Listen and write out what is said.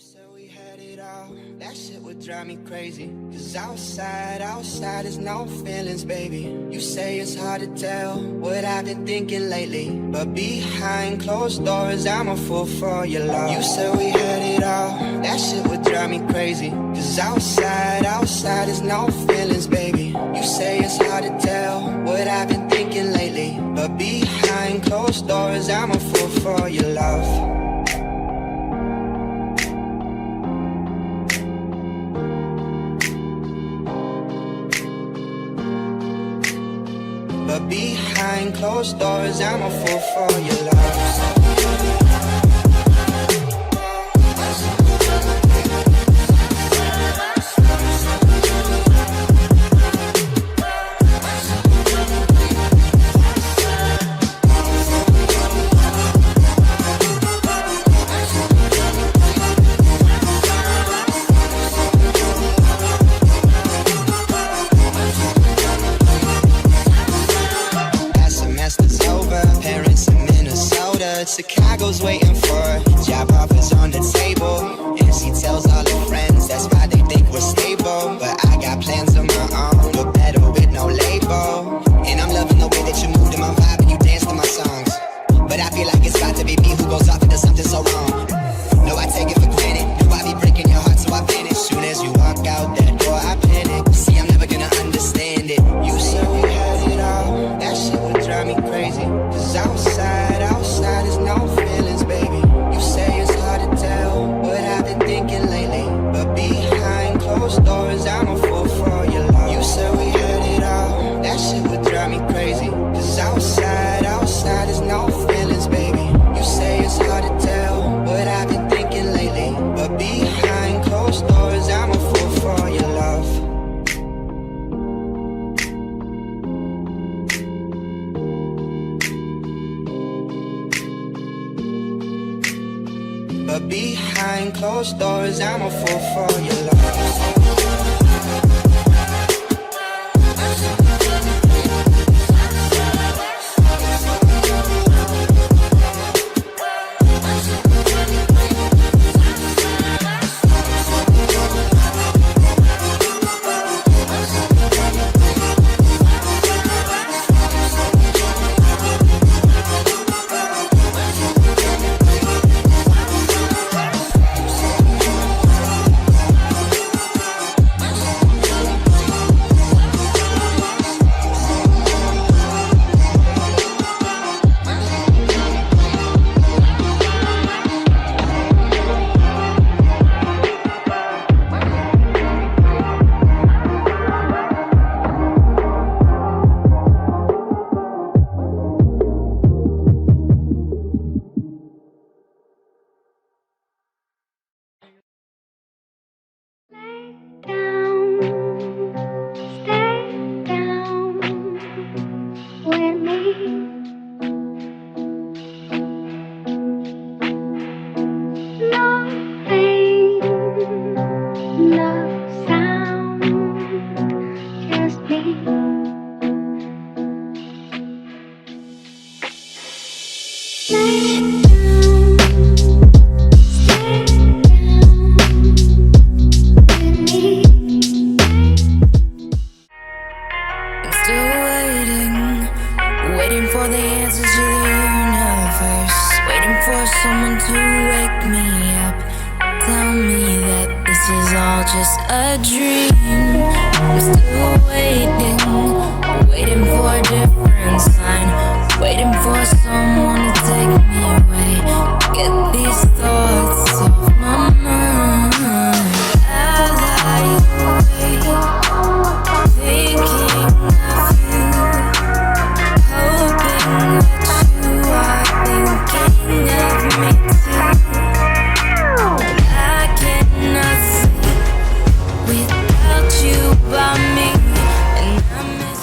said we had it all, that shit would drive me crazy. Cause outside is no feelings, baby. You say it's hard to tell what I've been thinking lately, but behind closed doors, I'm a fool for your love. You said we had it all, that shit would drive me crazy. Cause outside is no feelings, baby. You say it's hard to tell what I've been thinking lately, but behind closed doors, I'm a fool for your love. But behind closed doors, I'm a fool for your love. Chicago's waiting for job offers on the table, and she tells all her friends that's why they think we're stable. But I got plans of my own, but better with no label. And I'm loving the way that you move to my vibe and you dance to my songs. But I feel like it's about to be me who goes off and does something so wrong. No, I take it for granted. No, I be breaking your heart, so I vanish. Soon as you walk out that door, I panic. See, I'm never gonna understand it. You said we had it all, that shit would drive me crazy. Cause outside is no feelings, baby. You say it's hard to tell what I've been thinking lately, but behind closed doors, I'm a fool for your love. You said we had it all, that shit would drive me crazy. Cause outside is no feelings, baby. You say it's hard to tell what I've been thinking lately, but behind closed doors, I'm a fool for your love. But behind closed doors, I'm a fool for your love. Waiting for the answers to the universe. Waiting for someone to wake me up. Tell me that this is all just a dream. I'm still waiting for a different sign. Waiting for someone to take me away. Get these thoughts off my mind. As I wait, thinking of you, hoping that you are thinking of me too. I cannot sleep without you by me, and I miss